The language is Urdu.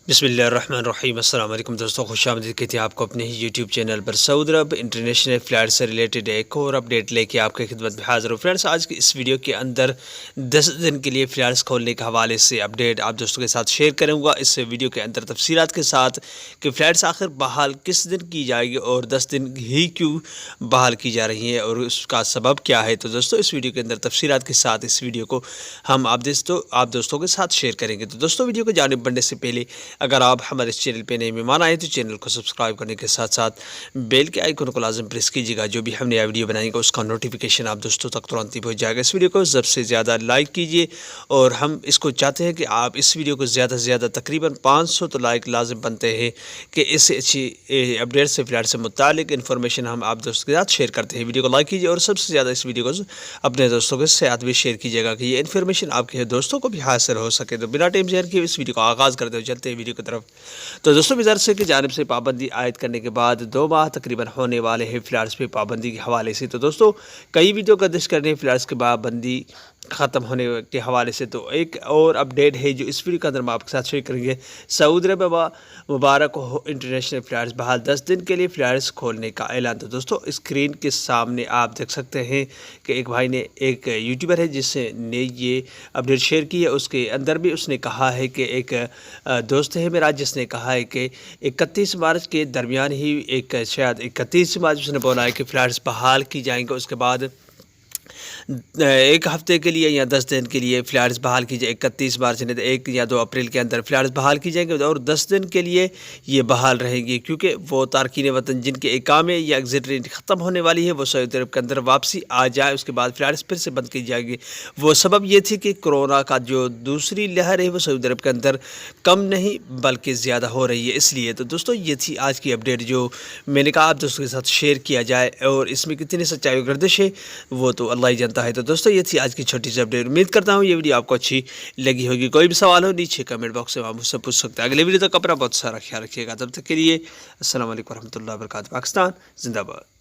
بسم اللہ الرحمن الرحیم۔ السلام علیکم دوستوں، خوش آمدید کہتے ہیں آپ کو اپنے ہی یوٹیوب چینل پر۔ سعودی عرب انٹرنیشنل فلائٹ سے ریلیٹڈ ایک اور اپڈیٹ لے کے آپ کی خدمت میں حاضر ہوں۔ فرینڈس، آج کی اس ویڈیو کے اندر 10 دن کے لیے فلائٹس کھولنے کے حوالے سے اپڈیٹ آپ دوستوں کے ساتھ شیئر کروں گا۔ اس ویڈیو کے اندر تفصیلات کے ساتھ کہ فلائٹس آخر بحال کس دن کی جائے گی اور 10 دن ہی کیوں بحال کی جا رہی ہیں اور اس کا سبب کیا ہے۔ تو دوستوں، اس ویڈیو کے اندر تفصیلات کے ساتھ اس ویڈیو کو ہم آپ دوستوں کے ساتھ شیئر کریں گے۔ تو دوستوں، ویڈیو کو جانب بڑھنے سے پہلے اگر آپ ہمارے چینل پہ نئے مہمان آئے تو چینل کو سبسکرائب کرنے کے ساتھ ساتھ بیل کے آئیکن کو لازم پریس کیجیے گا۔ جو بھی ہم نیا ویڈیو بنائیں گے اس کا نوٹیفیکیشن آپ دوستوں تک ترنت ہی پہنچ جائے گا۔ اس ویڈیو کو زیادہ سے زیادہ لائک کیجیے اور ہم اس کو چاہتے ہیں کہ آپ اس ویڈیو کو زیادہ سے زیادہ تقریباً 500 تو لائک لازم بنتے ہیں کہ اس سے اچھی اپڈیٹ سے فلائٹ سے متعلق انفارمیشن ہم آپ دوستوں کے ساتھ شیئر کرتے ہیں۔ ویڈیو کو لائک کیجیے اور سب سے زیادہ اس ویڈیو کو اپنے دوستوں کے ساتھ بھی شیئر کیجیے گا کہ یہ انفارمیشن آپ کے دوستوں کو بھی حاصل ہو سکے۔ تو بنا ٹائم ضائع کیے اس ویڈیو کو آغاز کرتے ہوئے چلتے ہیں ویڈیو کی طرف۔ تو دوستوں، وزارت کی جانب سے پابندی عائد کرنے کے بعد 2 ماہ تقریباً ہونے والے ہیں فلائٹس پہ پابندی کے حوالے سے۔ تو دوستوں، کئی ویڈیو گردش کر رہے ہیں فلائٹس کی پابندی ختم ہونے کے حوالے سے۔ تو ایک اور اپڈیٹ ہے جو اس ویڈیو کے اندر ہم آپ کے ساتھ شیئر کریں گے۔ سعودی عرب مبارک ہو، انٹرنیشنل فلائٹس بحال، 10 دن کے لیے فلائٹس کھولنے کا اعلان۔ تو دوستوں، اسکرین کے سامنے آپ دیکھ سکتے ہیں کہ ایک بھائی نے، ایک یوٹیوبر ہے جس نے یہ اپڈیٹ شیئر کی ہے، اس کے اندر بھی اس نے کہا ہے کہ ایک دوست ہے میرا جس نے کہا ہے کہ 31 مارچ کے درمیان ہی شاید 31 مارچ اس نے بولا ہے کہ فلائٹس بحال کی جائیں گے۔ اس کے بعد ایک ہفتے کے لیے یا 10 دن کے لیے فلائٹس بحال کی جائے، 31 مارچ نے 1 یا 2 اپریل کے اندر فلائٹس بحال کی جائیں گے اور 10 دن کے لیے یہ بحال رہیں گی، کیونکہ وہ تارکین وطن جن کے اقامے یا ایگزٹ ختم ہونے والی ہے وہ سعودی عرب کے اندر واپسی آ جائے، اس کے بعد فلائٹس پھر سے بند کی جائے گی۔ وہ سبب یہ تھی کہ کورونا کا جو دوسری لہر ہے وہ سعودی عرب کے اندر کم نہیں بلکہ زیادہ ہو رہی ہے، اس لیے۔ تو دوستوں، یہ تھی آج کی اپڈیٹ جو میں نے کہا آپ دوستوں کے ساتھ شیئر کیا جائے، اور اس میں کتنی سچائی و گردش ہے وہ تو اللہ ہی جانتا ہے۔ تو دوستوں، یہ تھی آج کی چھوٹی سی اپڈیٹ۔ امید کرتا ہوں یہ ویڈیو آپ کو اچھی لگی ہوگی۔ کوئی بھی سوال ہو نیچے کمنٹ باکس میں آپ مجھ سے پوچھ سکتے ہیں۔ اگلے ویڈیو تک اپنا بہت سارا خیال رکھیے گا۔ تب تک کے لیے السلام علیکم ورحمۃ اللہ وبرکاتہ۔ پاکستان زندہ باد۔